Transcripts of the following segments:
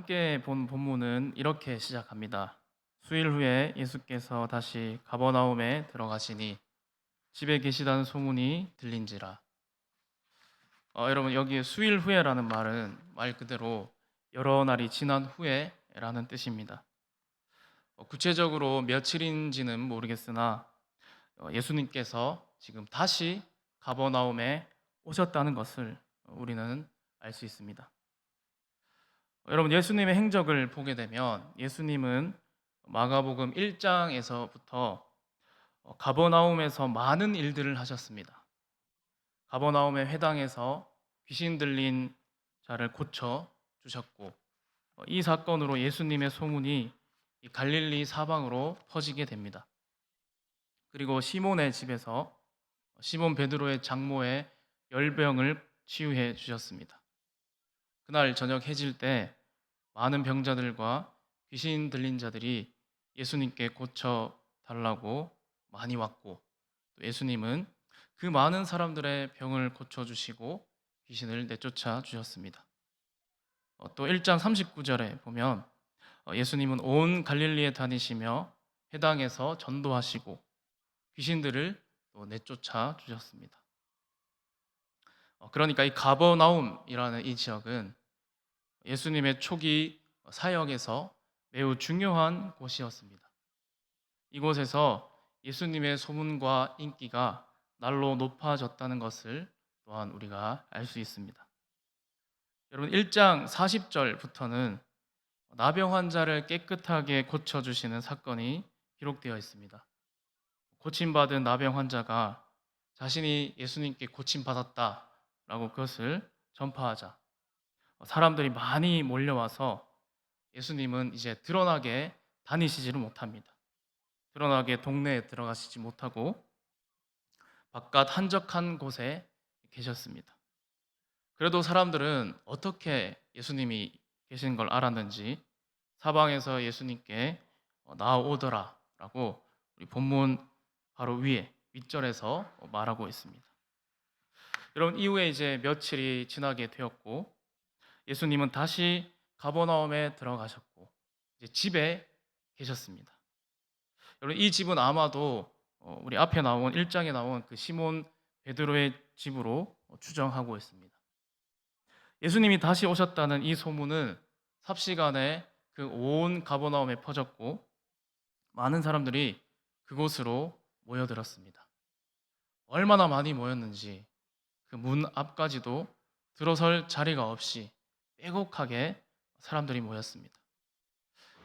함께 본 본문은 이렇게 시작합니다. 수일 후에 예수께서 다시 가버나움에 들어가시니 집에 계시다는 소문이 들린지라. 여러분, 여기 수일 후에라는 말은 말 그대로 여러 날이 지난 후에라는 뜻입니다. 구체적으로 며칠인지는 모르겠으나 예수님께서 지금 다시 가버나움에 오셨다는 것을 우리는 알 수 있습니다. 여러분, 예수님의 행적을 보게 되면 예수님은 마가복음 1장에서부터 가버나움에서 많은 일들을 하셨습니다. 가버나움의 회당에서 귀신 들린 자를 고쳐 주셨고, 이 사건으로 예수님의 소문이 이 갈릴리 사방으로 퍼지게 됩니다. 그리고 시몬의 집에서 시몬 베드로의 장모의 열병을 치유해 주셨습니다. 그날 저녁 해질 때 많은 병자들과 귀신 들린 자들이 예수님께 고쳐 달라고 많이 왔고, 또 예수님은 그 많은 사람들의 병을 고쳐 주시고 귀신을 내쫓아 주셨습니다. 또 1장 39절에 보면 예수님은 온 갈릴리에 다니시며 회당에서 전도하시고 귀신들을 또 내쫓아 주셨습니다. 그러니까 이 가버나움이라는 이 지역은 예수님의 초기 사역에서 매우 중요한 곳이었습니다. 이곳에서 예수님의 소문과 인기가 날로 높아졌다는 것을 또한 우리가 알 수 있습니다. 여러분, 1장 40절부터는 나병 환자를 깨끗하게 고쳐주시는 사건이 기록되어 있습니다. 고침받은 나병 환자가 자신이 예수님께 고침받았다라고 그것을 전파하자 사람들이 많이 몰려와서 예수님은 이제 드러나게 다니시지를 못합니다. 드러나게 동네에 들어가시지 못하고 바깥 한적한 곳에 계셨습니다. 그래도 사람들은 어떻게 예수님이 계신 걸 알았는지 사방에서 예수님께 나오더라 라고 우리 본문 바로 위에 윗절에서 말하고 있습니다. 여러분, 이후에 이제 며칠이 지나게 되었고 예수님은 다시 가버나움에 들어가셨고 이제 집에 계셨습니다. 여러분, 이 집은 아마도 우리 앞에 나온 1장에 나온 그 시몬 베드로의 집으로 추정하고 있습니다. 예수님이 다시 오셨다는 이 소문은 삽시간에 그 온 가버나움에 퍼졌고 많은 사람들이 그곳으로 모여들었습니다. 얼마나 많이 모였는지 그 문 앞까지도 들어설 자리가 없이 빼곡하게 사람들이 모였습니다.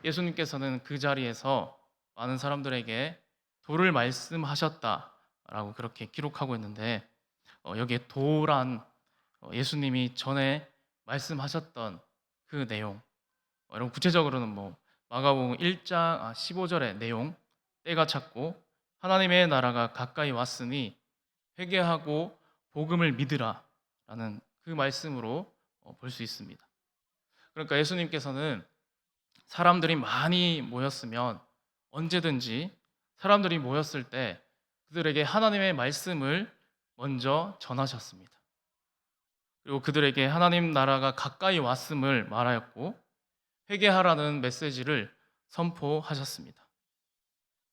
예수님께서는 그 자리에서 많은 사람들에게 도를 말씀하셨다라고 그렇게 기록하고 있는데 여기에 도란 예수님이 전에 말씀하셨던 그 내용, 여러분 구체적으로는 뭐 마가복음 1장 15절의 내용, 때가 찼고 하나님의 나라가 가까이 왔으니 회개하고 복음을 믿으라라는 그 말씀으로 볼 수 있습니다. 그러니까 예수님께서는 사람들이 많이 모였으면 언제든지 사람들이 모였을 때 그들에게 하나님의 말씀을 먼저 전하셨습니다. 그리고 그들에게 하나님 나라가 가까이 왔음을 말하였고 회개하라는 메시지를 선포하셨습니다.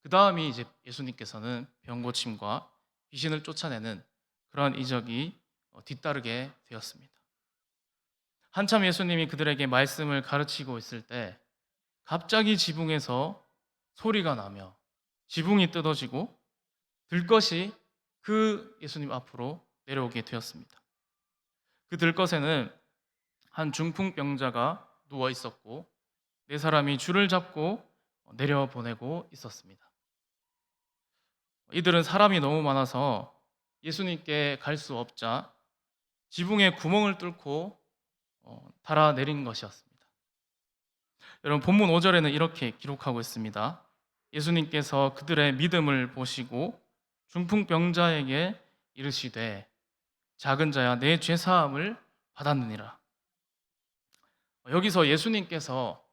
그 다음이 이제 예수님께서는 병고침과 귀신을 쫓아내는 그러한 이적이 뒤따르게 되었습니다. 한참 예수님이 그들에게 말씀을 가르치고 있을 때 갑자기 지붕에서 소리가 나며 지붕이 뜯어지고 들것이 그 예수님 앞으로 내려오게 되었습니다. 그 들것에는 한 중풍병자가 누워 있었고 네 사람이 줄을 잡고 내려보내고 있었습니다. 이들은 사람이 너무 많아서 예수님께 갈 수 없자 지붕에 구멍을 뚫고 달아내린 것이었습니다. 여러분, 본문 5절에는 이렇게 기록하고 있습니다. 예수님께서 그들의 믿음을 보시고 중풍병자에게 이르시되 작은 자야 내 죄사함을 받았느니라. 여기서 예수님께서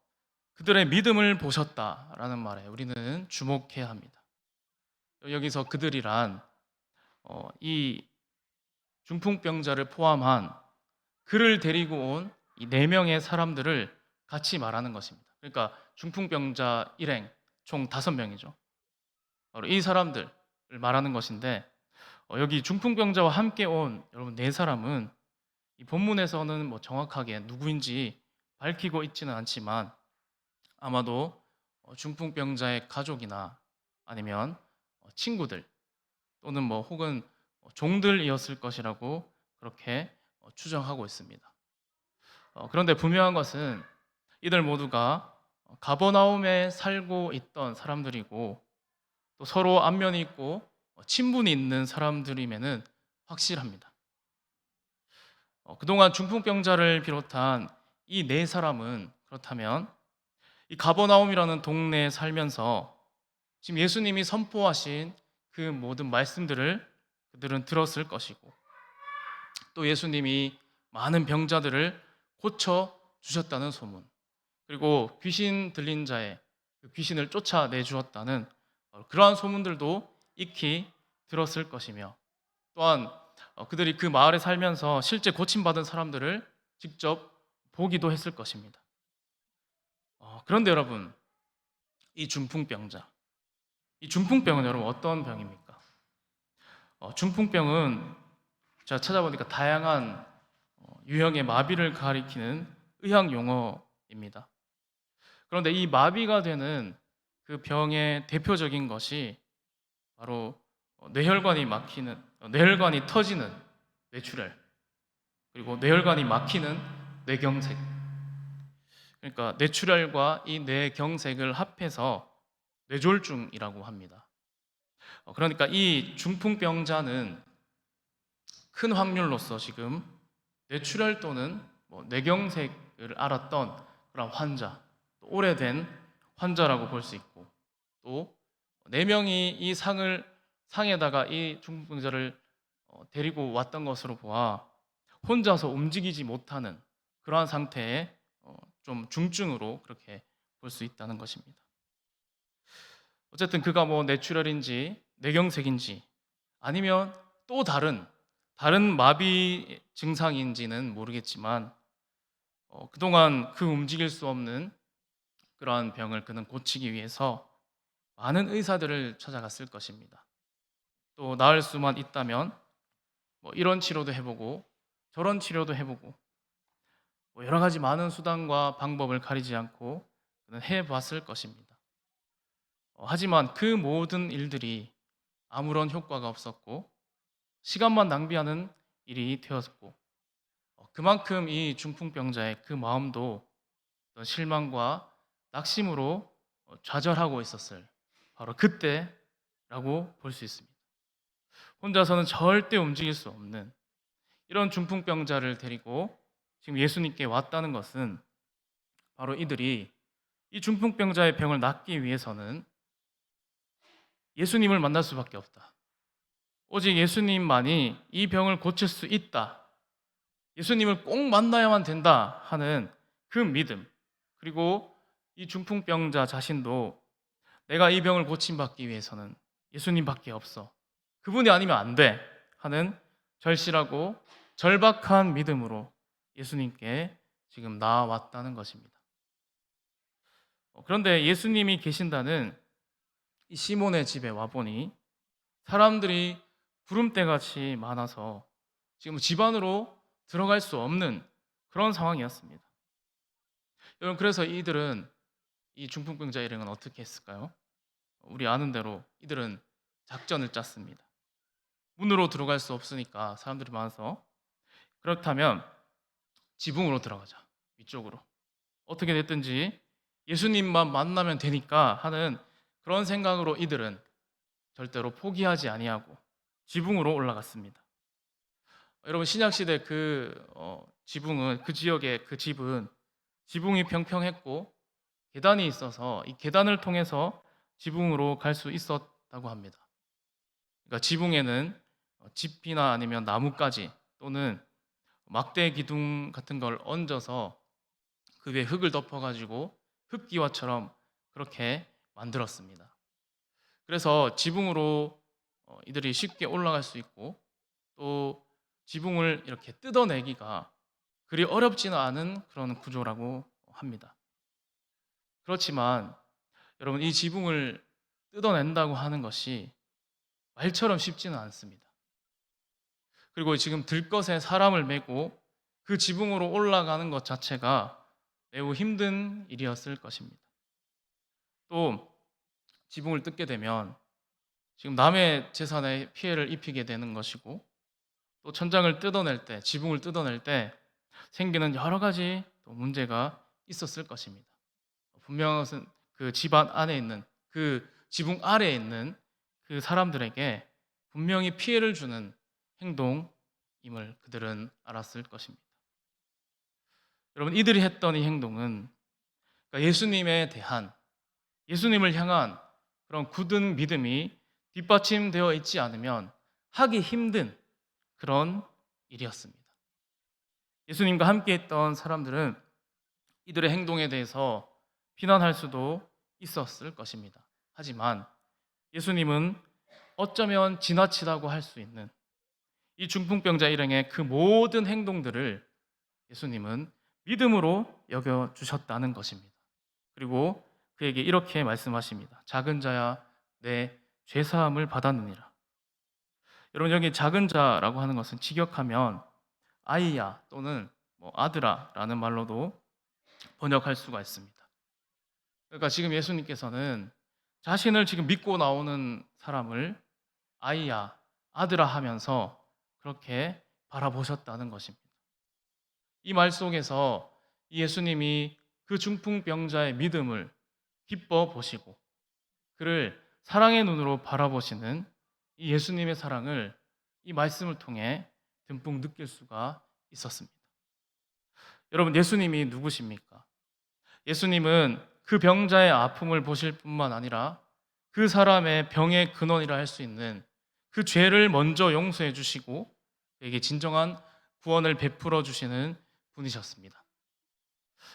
그들의 믿음을 보셨다라는 말에 우리는 주목해야 합니다. 여기서 그들이란 이 중풍병자를 포함한 그를 데리고 온 이 네 명의 사람들을 같이 말하는 것입니다. 그러니까 중풍병자 일행 총 5명이죠. 바로 이 사람들을 말하는 것인데 여기 중풍병자와 함께 온 여러분 4사람은 이 본문에서는 뭐 정확하게 누구인지 밝히고 있지는 않지만 아마도 중풍병자의 가족이나 아니면 친구들 또는 뭐 혹은 종들이었을 것이라고 그렇게 추정하고 있습니다. 그런데 분명한 것은 이들 모두가 가버나움에 살고 있던 사람들이고 또 서로 안면이 있고 친분이 있는 사람들임에는 확실합니다. 그동안 중풍병자를 비롯한 이 4사람은 그렇다면 이 가버나움이라는 동네에 살면서 지금 예수님이 선포하신 그 모든 말씀들을 그들은 들었을 것이고 또 예수님이 많은 병자들을 고쳐 주셨다는 소문, 그리고 귀신 들린 자의 그 귀신을 쫓아내 주었다는 그러한 소문들도 익히 들었을 것이며 또한 그들이 그 마을에 살면서 실제 고침받은 사람들을 직접 보기도 했을 것입니다. 그런데 여러분, 이 중풍병자, 이 중풍병은 여러분 어떤 병입니까? 중풍병은 제가 찾아보니까 다양한 유형의 마비를 가리키는 의학 용어입니다. 그런데 이 마비가 되는 그 병의 대표적인 것이 바로 뇌혈관이 막히는, 뇌혈관이 터지는 뇌출혈, 그리고 뇌혈관이 막히는 뇌경색. 그러니까 뇌출혈과 이 뇌경색을 합해서 뇌졸중이라고 합니다. 그러니까 이 중풍병자는 큰 확률로서 지금 뇌출혈 또는 뭐 뇌경색을 앓았던 그런 환자, 또 오래된 환자라고 볼 수 있고 또 4명이 이 상에다가 이 중풍병자를 데리고 왔던 것으로 보아 혼자서 움직이지 못하는 그러한 상태에 좀 중증으로 그렇게 볼 수 있다는 것입니다. 어쨌든 그가 뭐 뇌출혈인지 뇌경색인지 아니면 또 다른 마비 증상인지는 모르겠지만 그동안 그 움직일 수 없는 그러한 병을 그는 고치기 위해서 많은 의사들을 찾아갔을 것입니다. 또 나을 수만 있다면 뭐 이런 치료도 해보고 저런 치료도 해보고 뭐 여러 가지 많은 수단과 방법을 가리지 않고 그는 해봤을 것입니다. 하지만 그 모든 일들이 아무런 효과가 없었고 시간만 낭비하는 일이 되었고 그만큼 이 중풍병자의 그 마음도 어떤 실망과 낙심으로 좌절하고 있었을 바로 그때라고 볼 수 있습니다. 혼자서는 절대 움직일 수 없는 이런 중풍병자를 데리고 지금 예수님께 왔다는 것은 바로 이들이 이 중풍병자의 병을 낫기 위해서는 예수님을 만날 수밖에 없다. 오직 예수님만이 이 병을 고칠 수 있다. 예수님을 꼭 만나야만 된다 하는 그 믿음, 그리고 이 중풍병자 자신도 내가 이 병을 고침받기 위해서는 예수님밖에 없어. 그분이 아니면 안 돼. 하는 절실하고 절박한 믿음으로 예수님께 지금 나아왔다는 것입니다. 그런데 예수님이 계신다는 이 시몬의 집에 와보니 사람들이 구름대같이 많아서 지금 집 안으로 들어갈 수 없는 그런 상황이었습니다. 여러분, 그래서 이들은 이 중풍병자 일행은 어떻게 했을까요? 우리 아는 대로 이들은 작전을 짰습니다. 문으로 들어갈 수 없으니까 사람들이 많아서 그렇다면 지붕으로 들어가자. 위쪽으로. 어떻게 됐든지 예수님만 만나면 되니까 하는 그런 생각으로 이들은 절대로 포기하지 아니하고 지붕으로 올라갔습니다. 여러분, 신약 시대 지붕은 그 지역의 그 집은 지붕이 평평했고 계단이 있어서 이 계단을 통해서 지붕으로 갈 수 있었다고 합니다. 그러니까 지붕에는 집이나 아니면 나뭇가지 또는 막대 기둥 같은 걸 얹어서 그 위에 흙을 덮어가지고 흙기와처럼 그렇게 만들었습니다. 그래서 지붕으로 이들이 쉽게 올라갈 수 있고 또 지붕을 이렇게 뜯어내기가 그리 어렵지는 않은 그런 구조라고 합니다. 그렇지만 여러분, 이 지붕을 뜯어낸다고 하는 것이 말처럼 쉽지는 않습니다. 그리고 지금 들것에 사람을 메고 그 지붕으로 올라가는 것 자체가 매우 힘든 일이었을 것입니다. 또 지붕을 뜯게 되면 지금 남의 재산에 피해를 입히게 되는 것이고, 또 천장을 뜯어낼 때, 지붕을 뜯어낼 때 생기는 여러 가지 또 문제가 있었을 것입니다. 분명한 것은 그 집안 안에 있는, 그 지붕 아래에 있는 그 사람들에게 분명히 피해를 주는 행동임을 그들은 알았을 것입니다. 여러분, 이들이 했던 이 행동은 그러니까 예수님에 대한, 예수님을 향한 그런 굳은 믿음이 뒷받침되어 있지 않으면 하기 힘든 그런 일이었습니다. 예수님과 함께 했던 사람들은 이들의 행동에 대해서 비난할 수도 있었을 것입니다. 하지만 예수님은 어쩌면 지나치다고 할 수 있는 이 중풍병자 일행의 그 모든 행동들을 예수님은 믿음으로 여겨주셨다는 것입니다. 그리고 그에게 이렇게 말씀하십니다. 작은 자야, 내 죄사함을 받았느니라. 여러분, 여기 작은 자라고 하는 것은 직역하면 아이야 또는 아들아 라는 말로도 번역할 수가 있습니다. 그러니까 지금 예수님께서는 자신을 지금 믿고 나오는 사람을 아이야, 아들아 하면서 그렇게 바라보셨다는 것입니다. 이 말 속에서 예수님이 그 중풍병자의 믿음을 기뻐 보시고 그를 사랑의 눈으로 바라보시는 이 예수님의 사랑을 이 말씀을 통해 듬뿍 느낄 수가 있었습니다. 여러분, 예수님이 누구십니까? 예수님은 그 병자의 아픔을 보실 뿐만 아니라 그 사람의 병의 근원이라 할 수 있는 그 죄를 먼저 용서해 주시고 그에게 진정한 구원을 베풀어 주시는 분이셨습니다.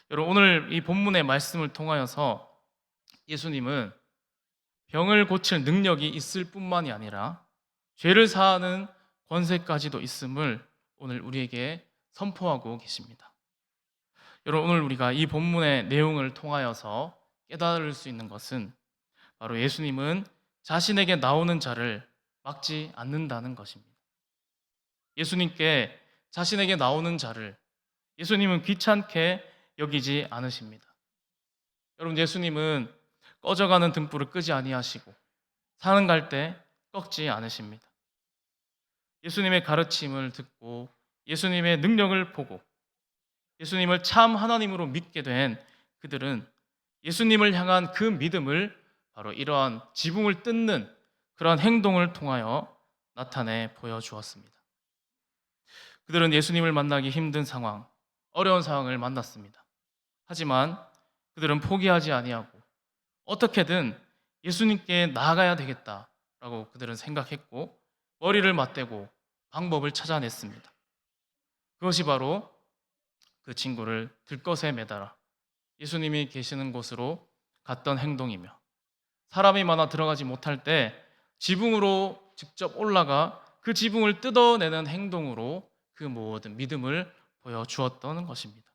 여러분, 오늘 이 본문의 말씀을 통하여서 예수님은 병을 고칠 능력이 있을 뿐만이 아니라 죄를 사하는 권세까지도 있음을 오늘 우리에게 선포하고 계십니다. 여러분, 오늘 우리가 이 본문의 내용을 통하여서 깨달을 수 있는 것은 바로 예수님은 자신에게 나오는 자를 막지 않는다는 것입니다. 예수님께 자신에게 나오는 자를 예수님은 귀찮게 여기지 않으십니다. 여러분, 예수님은 꺼져가는 등불을 끄지 아니하시고 산은 갈 때 꺾지 않으십니다. 예수님의 가르침을 듣고 예수님의 능력을 보고 예수님을 참 하나님으로 믿게 된 그들은 예수님을 향한 그 믿음을 바로 이러한 지붕을 뜯는 그러한 행동을 통하여 나타내 보여주었습니다. 그들은 예수님을 만나기 힘든 상황, 어려운 상황을 만났습니다. 하지만 그들은 포기하지 아니하고 어떻게든 예수님께 나아가야 되겠다라고 그들은 생각했고 머리를 맞대고 방법을 찾아냈습니다. 그것이 바로 그 친구를 들것에 매달아 예수님이 계시는 곳으로 갔던 행동이며 사람이 많아 들어가지 못할 때 지붕으로 직접 올라가 그 지붕을 뜯어내는 행동으로 그 모든 믿음을 보여주었던 것입니다.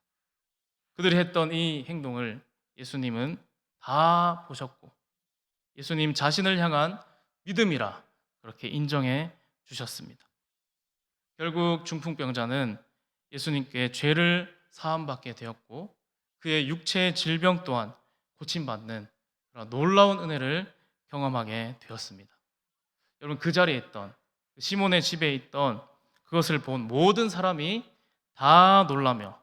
그들이 했던 이 행동을 예수님은 다 보셨고 예수님 자신을 향한 믿음이라 그렇게 인정해 주셨습니다. 결국 중풍병자는 예수님께 죄를 사함받게 되었고 그의 육체의 질병 또한 고침받는 그런 놀라운 은혜를 경험하게 되었습니다. 여러분, 그 자리에 있던 시몬의 집에 있던 그것을 본 모든 사람이 다 놀라며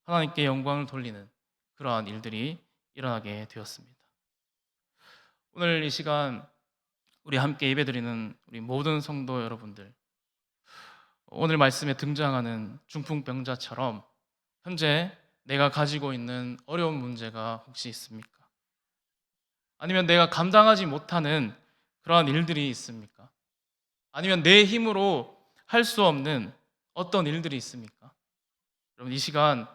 하나님께 영광을 돌리는 그러한 일들이 일어나게 되었습니다. 오늘 이 시간 우리 함께 예배드리는 우리 모든 성도 여러분들, 오늘 말씀에 등장하는 중풍병자처럼 현재 내가 가지고 있는 어려운 문제가 혹시 있습니까? 아니면 내가 감당하지 못하는 그러한 일들이 있습니까? 아니면 내 힘으로 할 수 없는 어떤 일들이 있습니까? 여러분, 이 시간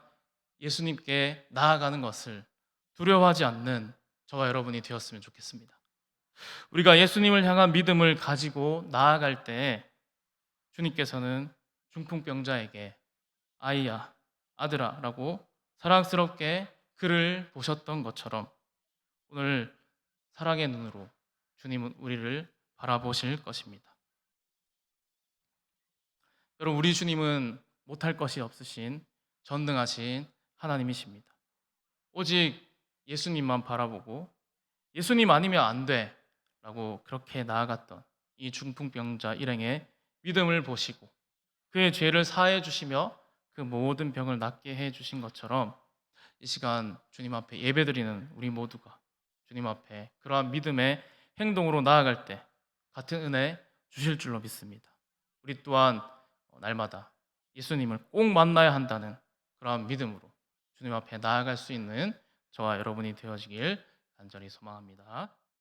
예수님께 나아가는 것을 두려워하지 않는 저와 여러분이 되었으면 좋겠습니다. 우리가 예수님을 향한 믿음을 가지고 나아갈 때 주님께서는 중풍병자에게 아이야, 아들아 라고 사랑스럽게 그를 보셨던 것처럼 오늘 사랑의 눈으로 주님은 우리를 바라보실 것입니다. 여러분, 우리 주님은 못할 것이 없으신 전능하신 하나님이십니다. 오직 예수님만 바라보고 예수님 아니면 안 돼 라고 그렇게 나아갔던 이 중풍병자 일행의 믿음을 보시고 그의 죄를 사해 주시며 그 모든 병을 낫게 해 주신 것처럼 이 시간 주님 앞에 예배드리는 우리 모두가 주님 앞에 그러한 믿음의 행동으로 나아갈 때 같은 은혜 주실 줄로 믿습니다. 우리 또한 날마다 예수님을 꼭 만나야 한다는 그러한 믿음으로 주님 앞에 나아갈 수 있는 저와 여러분이 되어지길 간절히 소망합니다.